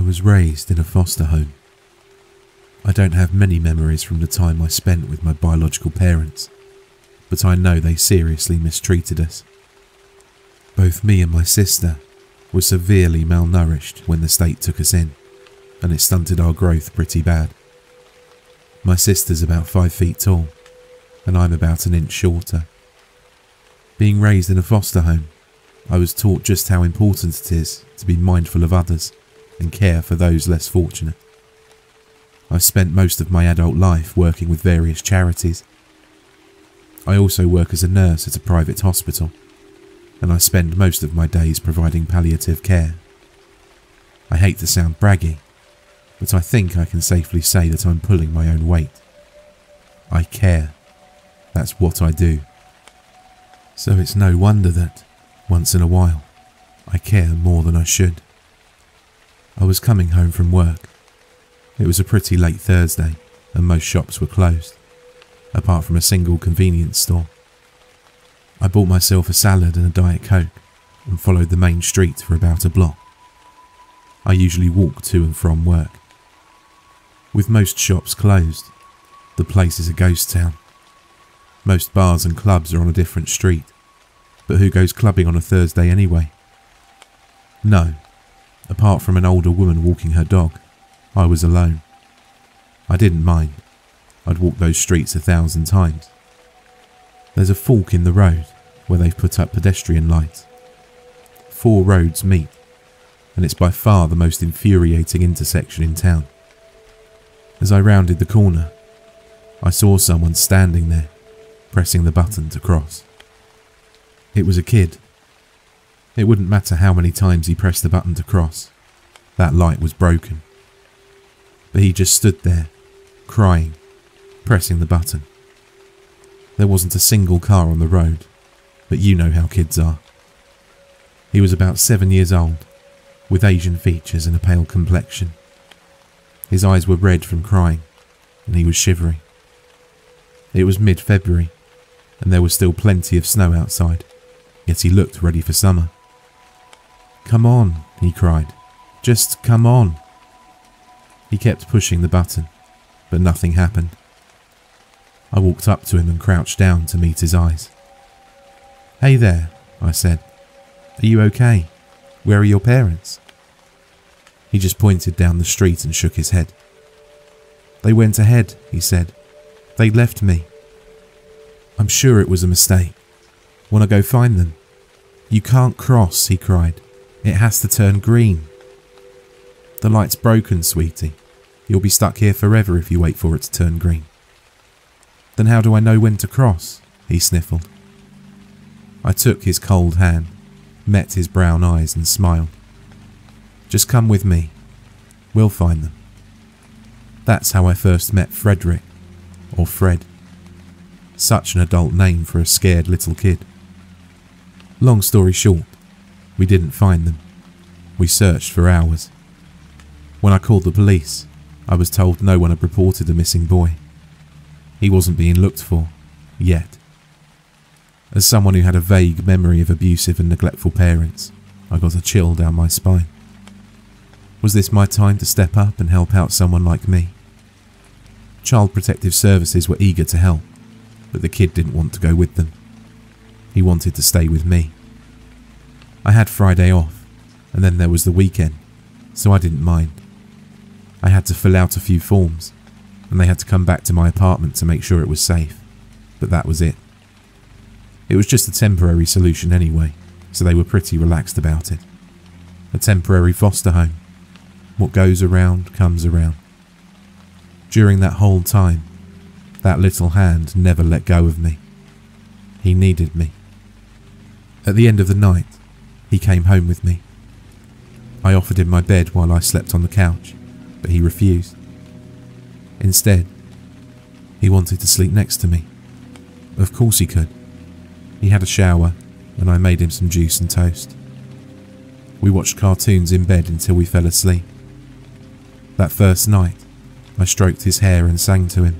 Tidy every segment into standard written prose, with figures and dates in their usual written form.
was raised in a foster home. I don't have many memories from the time I spent with my biological parents, but I know they seriously mistreated us. Both me and my sister were severely malnourished when the state took us in, and it stunted our growth pretty bad. My sister's about 5 feet tall, and I'm about an inch shorter. Being raised in a foster home, I was taught just how important it is to be mindful of others and care for those less fortunate. I've spent most of my adult life working with various charities. I also work as a nurse at a private hospital, and I spend most of my days providing palliative care. I hate to sound braggy, but I think I can safely say that I'm pulling my own weight. I care. That's what I do. So it's no wonder that, once in a while, I care more than I should. I was coming home from work. It was a pretty late Thursday, and most shops were closed, apart from a single convenience store. I bought myself a salad and a Diet Coke, and followed the main street for about a block. I usually walk to and from work. With most shops closed, the place is a ghost town. Most bars and clubs are on a different street, but who goes clubbing on a Thursday anyway? No, apart from an older woman walking her dog, I was alone. I didn't mind. I'd walked those streets 1,000 times. There's a fork in the road where they've put up pedestrian lights. 4 roads meet, and it's by far the most infuriating intersection in town. As I rounded the corner, I saw someone standing there, pressing the button to cross. It was a kid. It wouldn't matter how many times he pressed the button to cross. That light was broken. But he just stood there, crying, pressing the button. There wasn't a single car on the road, but you know how kids are. He was about 7 years old, with Asian features and a pale complexion. His eyes were red from crying, and he was shivering. It was mid-February, and there was still plenty of snow outside, yet he looked ready for summer. "Come on," he cried. "Just come on." He kept pushing the button, but nothing happened. I walked up to him and crouched down to meet his eyes. "Hey there," I said. "Are you okay? Where are your parents?" He just pointed down the street and shook his head. "They went ahead," he said. "They left me." "I'm sure it was a mistake. Wanna go find them?" "You can't cross," he cried. "It has to turn green." "The light's broken, sweetie. You'll be stuck here forever if you wait for it to turn green." "Then how do I know when to cross?" he sniffled. I took his cold hand, met his brown eyes and smiled. "Just come with me. We'll find them." That's how I first met Frederick, or Fred. Such an adult name for a scared little kid. Long story short, we didn't find them. We searched for hours. When I called the police, I was told no one had reported a missing boy. He wasn't being looked for, yet. As someone who had a vague memory of abusive and neglectful parents, I got a chill down my spine. Was this my time to step up and help out someone like me? Child Protective Services were eager to help, but the kid didn't want to go with them. He wanted to stay with me. I had Friday off, and then there was the weekend, so I didn't mind. I had to fill out a few forms, and they had to come back to my apartment to make sure it was safe, but that was it. It was just a temporary solution anyway, so they were pretty relaxed about it. A temporary foster home. What goes around comes around. During that whole time, that little hand never let go of me. He needed me. At the end of the night, he came home with me. I offered him my bed while I slept on the couch, but he refused. Instead, he wanted to sleep next to me. Of course he could. He had a shower, and I made him some juice and toast. We watched cartoons in bed until we fell asleep. That first night, I stroked his hair and sang to him,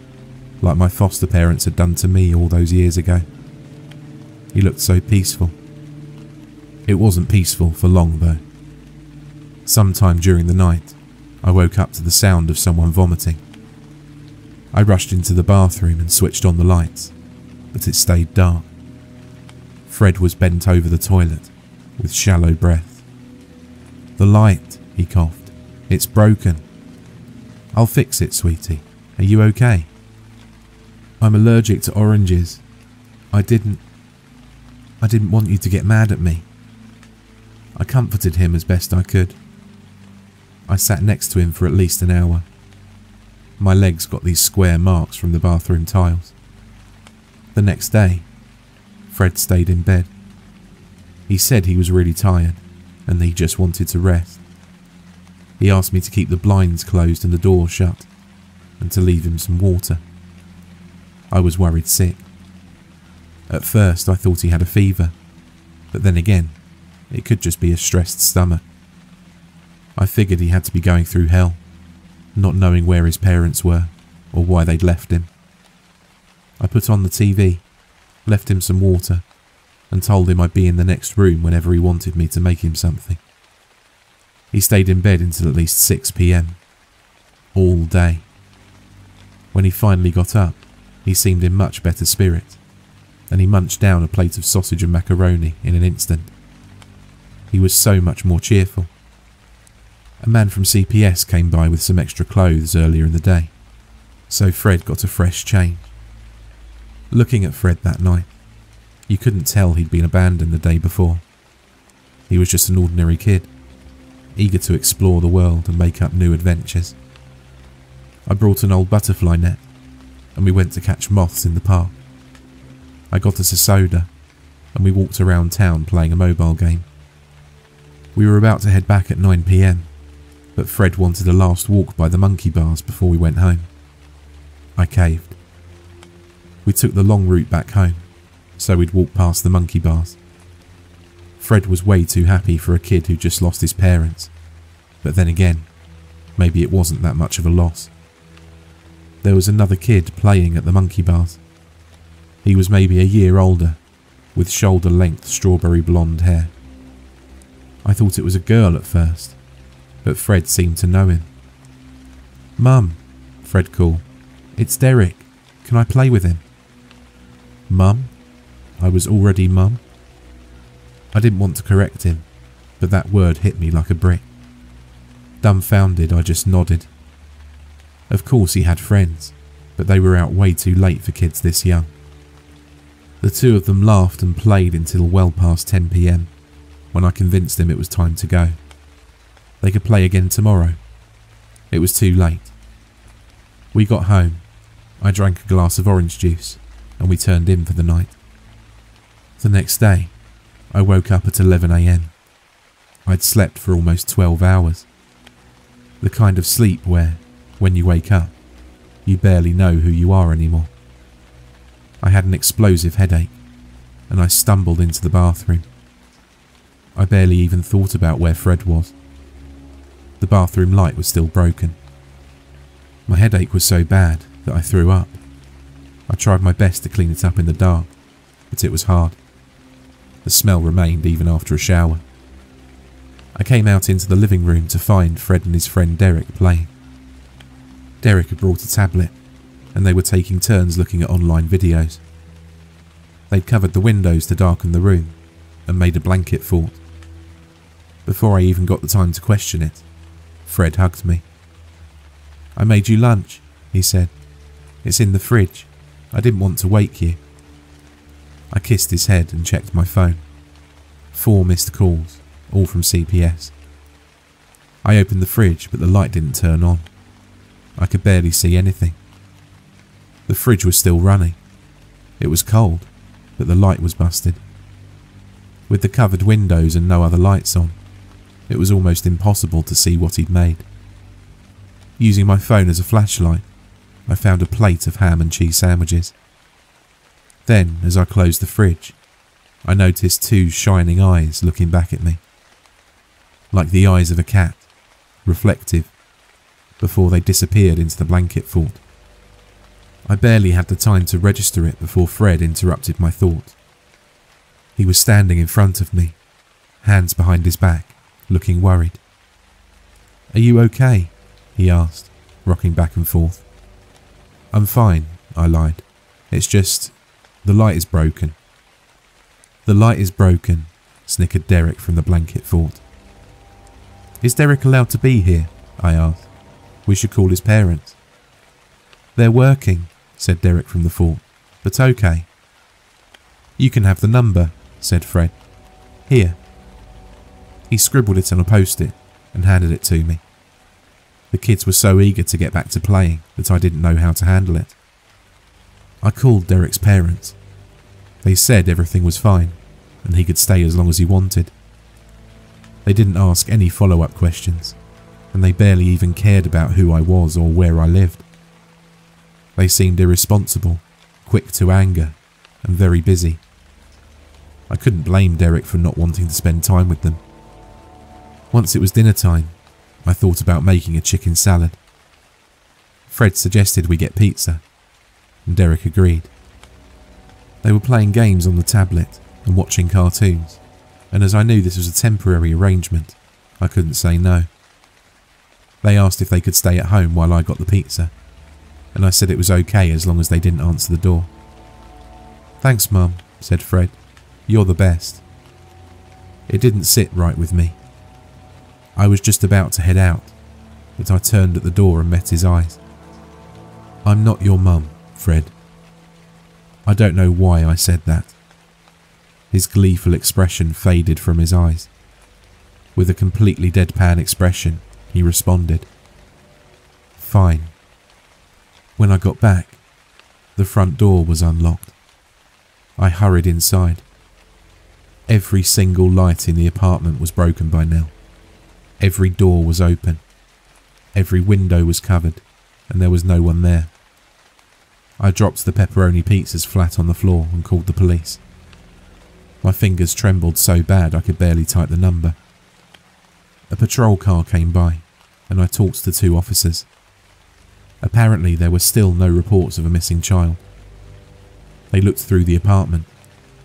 like my foster parents had done to me all those years ago. He looked so peaceful. It wasn't peaceful for long though. Sometime during the night, I woke up to the sound of someone vomiting. I rushed into the bathroom and switched on the lights, but it stayed dark. Fred was bent over the toilet, with shallow breath. "The light," he coughed. "It's broken." "I'll fix it, sweetie. Are you okay?" "I'm allergic to oranges. I didn't want you to get mad at me." I comforted him as best I could. I sat next to him for at least an hour. My legs got these square marks from the bathroom tiles. The next day, Fred stayed in bed. He said he was really tired and that he just wanted to rest. He asked me to keep the blinds closed and the door shut, and to leave him some water. I was worried sick. At first I thought he had a fever, but then again, it could just be a stressed stomach. I figured he had to be going through hell, not knowing where his parents were or why they'd left him. I put on the TV, left him some water, and told him I'd be in the next room whenever he wanted me to make him something. He stayed in bed until at least 6 p.m, all day. When he finally got up, he seemed in much better spirit, and he munched down a plate of sausage and macaroni in an instant. He was so much more cheerful. A man from CPS came by with some extra clothes earlier in the day, so Fred got a fresh change. Looking at Fred that night, you couldn't tell he'd been abandoned the day before. He was just an ordinary kid, eager to explore the world and make up new adventures. I brought an old butterfly net, and we went to catch moths in the park. I got us a soda, and we walked around town playing a mobile game. We were about to head back at 9 p.m, but Fred wanted a last walk by the monkey bars before we went home. I caved. We took the long route back home, so we'd walk past the monkey bars. Fred was way too happy for a kid who just lost his parents, but then again, maybe it wasn't that much of a loss. There was another kid playing at the monkey bars. He was maybe a year older, with shoulder-length strawberry blonde hair. I thought it was a girl at first, but Fred seemed to know him. "Mum," Fred called. "It's Derek. Can I play with him?" Mum? I was already Mum. I didn't want to correct him, but that word hit me like a brick. Dumbfounded, I just nodded. Of course he had friends, but they were out way too late for kids this young. The two of them laughed and played until well past 10 p.m, when I convinced them it was time to go. They could play again tomorrow. It was too late. We got home. I drank a glass of orange juice, and we turned in for the night. The next day, I woke up at 11 a.m. I'd slept for almost 12 hours. The kind of sleep where, when you wake up, you barely know who you are anymore. I had an explosive headache, and I stumbled into the bathroom. I barely even thought about where Fred was. The bathroom light was still broken. My headache was so bad that I threw up. I tried my best to clean it up in the dark, but it was hard. The smell remained even after a shower. I came out into the living room to find Fred and his friend Derek playing. Derek had brought a tablet, and they were taking turns looking at online videos. They'd covered the windows to darken the room, and made a blanket fort. Before I even got the time to question it, Fred hugged me. "I made you lunch," he said. "It's in the fridge. I didn't want to wake you." I kissed his head and checked my phone. 4 missed calls, all from CPS. I opened the fridge, but the light didn't turn on. I could barely see anything. The fridge was still running. It was cold, but the light was busted. With the covered windows and no other lights on, it was almost impossible to see what he'd made. Using my phone as a flashlight, I found a plate of ham and cheese sandwiches. Then, as I closed the fridge, I noticed 2 shining eyes looking back at me. Like the eyes of a cat, reflective, before they disappeared into the blanket fort. I barely had the time to register it before Fred interrupted my thought. He was standing in front of me, hands behind his back, looking worried. "Are you okay?" he asked, rocking back and forth. I'm fine, I lied. It's just, the light is broken. The light is broken, snickered Derek from the blanket fort. Is Derek allowed to be here? I asked. We should call his parents. They're working, said Derek from the fort, but okay. You can have the number, said Fred. Here. He scribbled it on a post-it and handed it to me. The kids were so eager to get back to playing that I didn't know how to handle it. I called Derek's parents. They said everything was fine and he could stay as long as he wanted. They didn't ask any follow-up questions, and they barely even cared about who I was or where I lived. They seemed irresponsible, quick to anger, and very busy. I couldn't blame Derek for not wanting to spend time with them. Once it was dinner time, I thought about making a chicken salad. Fred suggested we get pizza, and Derek agreed. They were playing games on the tablet and watching cartoons, and as I knew this was a temporary arrangement, I couldn't say no. They asked if they could stay at home while I got the pizza, and I said it was okay as long as they didn't answer the door. Thanks, Mum, said Fred. You're the best. It didn't sit right with me. I was just about to head out, but I turned at the door and met his eyes. I'm not your mum, Fred. I don't know why I said that. His gleeful expression faded from his eyes. With a completely deadpan expression, he responded, Fine. When I got back, the front door was unlocked. I hurried inside. Every single light in the apartment was broken by now. Every door was open. Every window was covered, and there was no one there. I dropped the pepperoni pizzas flat on the floor and called the police. My fingers trembled so bad I could barely type the number. A patrol car came by, and I talked to 2 officers. Apparently there were still no reports of a missing child. They looked through the apartment,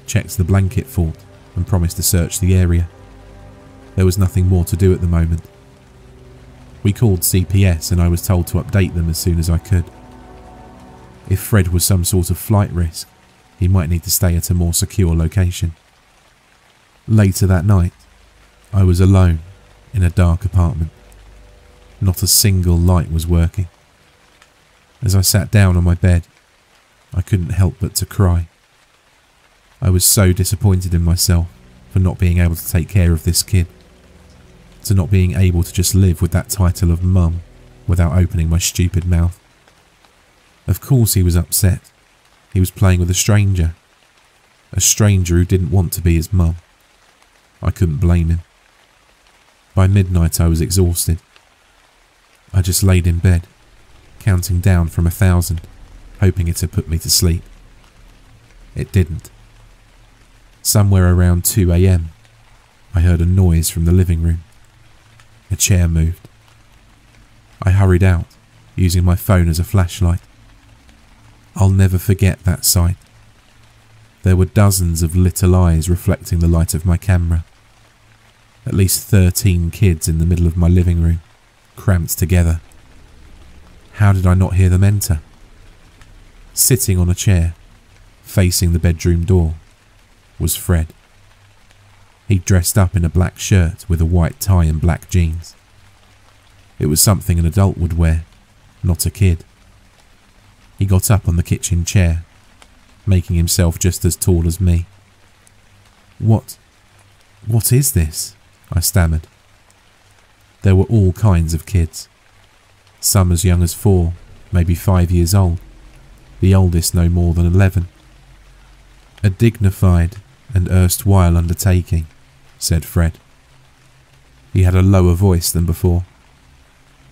checked the blanket fort, and promised to search the area. There was nothing more to do at the moment. We called CPS and I was told to update them as soon as I could. If Fred was some sort of flight risk, he might need to stay at a more secure location. Later that night, I was alone in a dark apartment. Not a single light was working. As I sat down on my bed, I couldn't help but to cry. I was so disappointed in myself for not being able to take care of this kid, to not being able to just live with that title of mum without opening my stupid mouth. Of course he was upset. He was playing with a stranger who didn't want to be his mum. I couldn't blame him. By midnight I was exhausted. I just laid in bed, counting down from 1,000, hoping it had put me to sleep. It didn't. Somewhere around 2 a.m, I heard a noise from the living room. A chair moved. I hurried out, using my phone as a flashlight. I'll never forget that sight. There were dozens of little eyes reflecting the light of my camera. At least 13 kids in the middle of my living room, cramped together. How did I not hear them enter? Sitting on a chair, facing the bedroom door, was Fred. He dressed up in a black shirt with a white tie and black jeans. It was something an adult would wear, not a kid. He got up on the kitchen chair, making himself just as tall as me. What is this? I stammered. There were all kinds of kids. Some as young as 4, maybe 5 years old. The oldest no more than 11. A dignified and erstwhile undertaking, said Fred. He had a lower voice than before.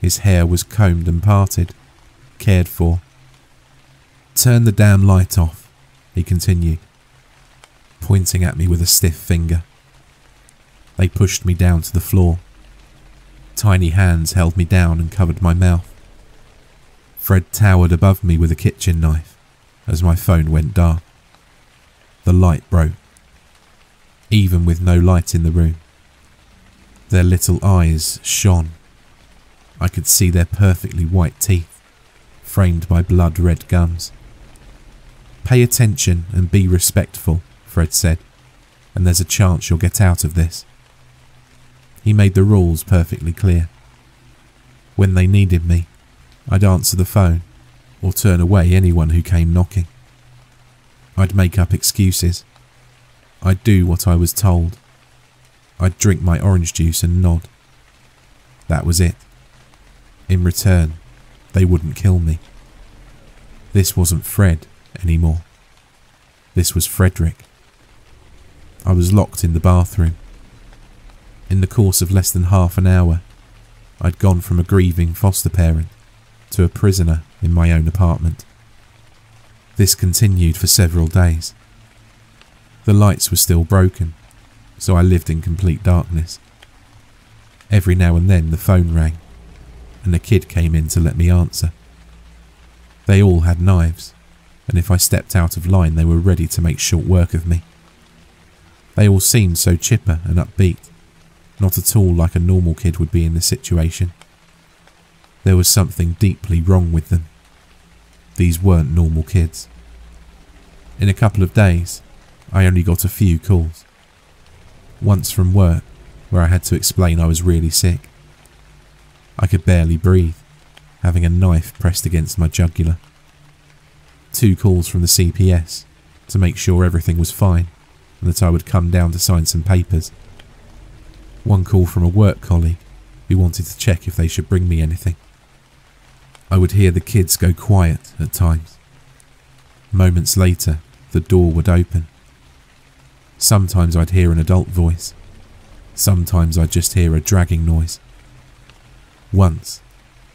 His hair was combed and parted, cared for. Turn the damn light off, he continued, pointing at me with a stiff finger. They pushed me down to the floor. Tiny hands held me down and covered my mouth. Fred towered above me with a kitchen knife as my phone went dark. The light broke. Even with no light in the room, their little eyes shone. I could see their perfectly white teeth, framed by blood-red gums. "Pay attention and be respectful," Fred said, "and there's a chance you'll get out of this." He made the rules perfectly clear. When they needed me, I'd answer the phone or turn away anyone who came knocking. I'd make up excuses. I'd do what I was told. I'd drink my orange juice and nod. That was it. In return, they wouldn't kill me. This wasn't Fred anymore. This was Frederick. I was locked in the bathroom. In the course of less than half an hour, I'd gone from a grieving foster parent to a prisoner in my own apartment. This continued for several days. The lights were still broken, so I lived in complete darkness. Every now and then the phone rang, and a kid came in to let me answer. They all had knives, and if I stepped out of line they were ready to make short work of me. They all seemed so chipper and upbeat, not at all like a normal kid would be in this situation. There was something deeply wrong with them. These weren't normal kids. In a couple of days, I only got a few calls. Once from work, where I had to explain I was really sick. I could barely breathe, having a knife pressed against my jugular. 2 calls from the CPS to make sure everything was fine and that I would come down to sign some papers. 1 call from a work colleague who wanted to check if they should bring me anything. I would hear the kids go quiet at times. Moments later, the door would open. Sometimes I'd hear an adult voice. Sometimes I'd just hear a dragging noise. Once,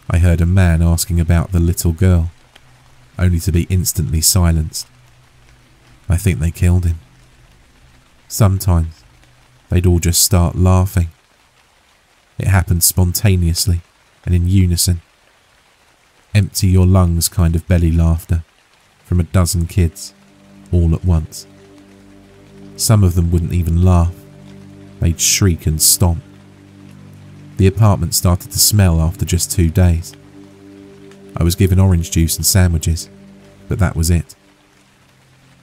I heard a man asking about the little girl, only to be instantly silenced. I think they killed him. Sometimes, they'd all just start laughing. It happened spontaneously and in unison. Empty your lungs kind of belly laughter from a dozen kids, all at once. Some of them wouldn't even laugh. They'd shriek and stomp. The apartment started to smell after just 2 days. I was given orange juice and sandwiches, but that was it.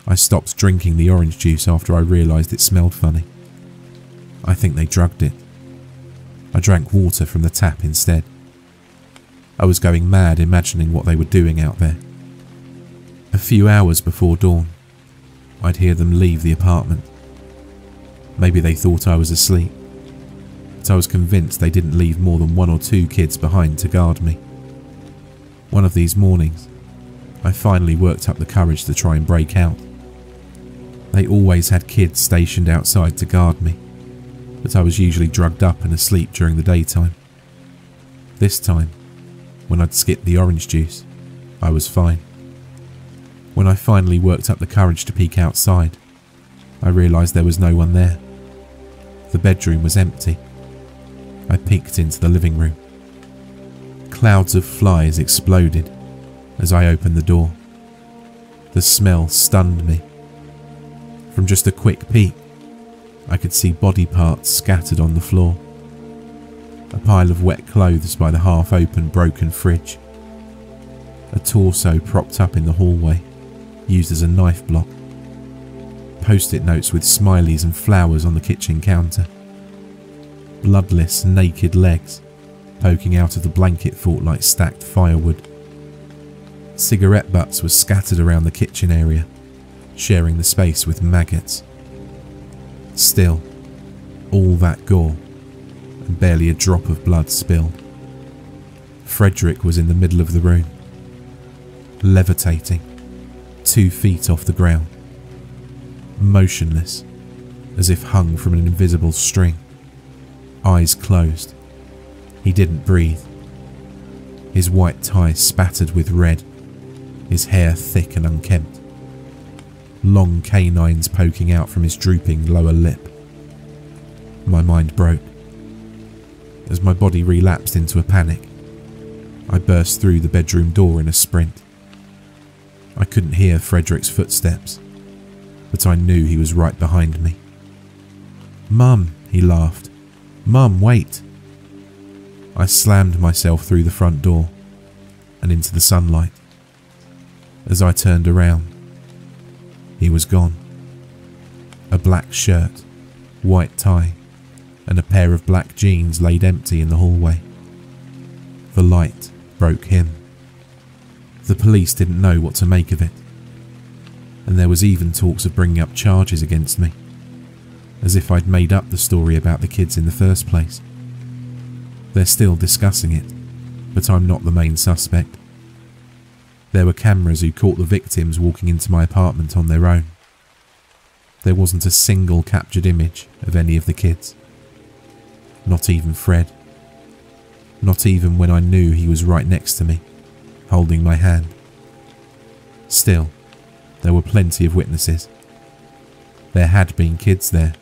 I stopped drinking the orange juice after I realised it smelled funny. I think they drugged it. I drank water from the tap instead. I was going mad imagining what they were doing out there. A few hours before dawn, I'd hear them leave the apartment. Maybe they thought I was asleep, but I was convinced they didn't leave more than 1 or 2 kids behind to guard me. One of these mornings, I finally worked up the courage to try and break out. They always had kids stationed outside to guard me, but I was usually drugged up and asleep during the daytime. This time, when I'd skipped the orange juice, I was fine. When I finally worked up the courage to peek outside, I realised there was no one there. The bedroom was empty. I peeked into the living room. Clouds of flies exploded as I opened the door. The smell stunned me. From just a quick peek, I could see body parts scattered on the floor. A pile of wet clothes by the half-open broken fridge. A torso propped up in the hallway, used as a knife block. Post-it notes with smileys and flowers on the kitchen counter. Bloodless, naked legs poking out of the blanket fort like stacked firewood. Cigarette butts were scattered around the kitchen area, sharing the space with maggots. Still, all that gore, and barely a drop of blood spilled. Frederick was in the middle of the room, levitating, 2 feet off the ground, motionless, as if hung from an invisible string, eyes closed. He didn't breathe. His white tie spattered with red, his hair thick and unkempt, long canines poking out from his drooping lower lip. My mind broke. As my body relapsed into a panic, I burst through the bedroom door in a sprint. I couldn't hear Frederick's footsteps, but I knew he was right behind me. "Mum," he laughed. "Mum, wait." I slammed myself through the front door and into the sunlight. As I turned around, he was gone. A black shirt, white tie, and a pair of black jeans laid empty in the hallway. The light broke him. The police didn't know what to make of it, and there was even talks of bringing up charges against me, as if I'd made up the story about the kids in the first place. They're still discussing it, but I'm not the main suspect. There were cameras who caught the victims walking into my apartment on their own. There wasn't a single captured image of any of the kids. Not even Fred. Not even when I knew he was right next to me, holding my hand. Still, there were plenty of witnesses. There had been kids there,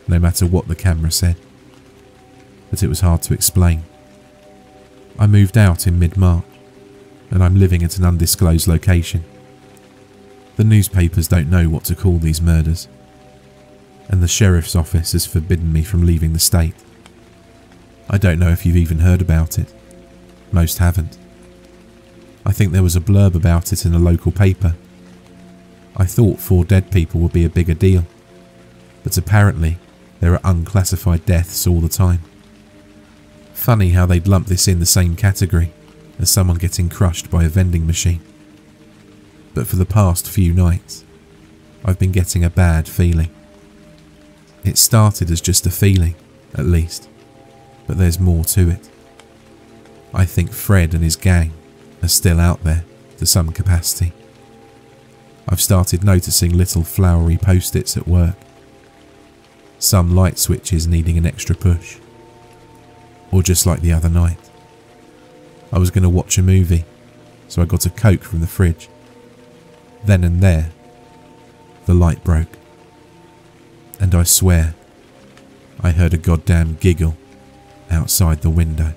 no matter what the camera said. But it was hard to explain. I moved out in mid-March, and I'm living at an undisclosed location. The newspapers don't know what to call these murders, and the sheriff's office has forbidden me from leaving the state. I don't know if you've even heard about it. Most haven't. I think there was a blurb about it in a local paper. I thought 4 dead people would be a bigger deal, but apparently there are unclassified deaths all the time. Funny how they'd lump this in the same category as someone getting crushed by a vending machine. But for the past few nights, I've been getting a bad feeling. It started as just a feeling, at least, but there's more to it. I think Fred and his gang are still out there to some capacity. I've started noticing little flowery post-its at work. Some light switches needing an extra push. Or just like the other night. I was going to watch a movie, so I got a Coke from the fridge. Then and there, the light broke. And I swear, I heard a goddamn giggle outside the window.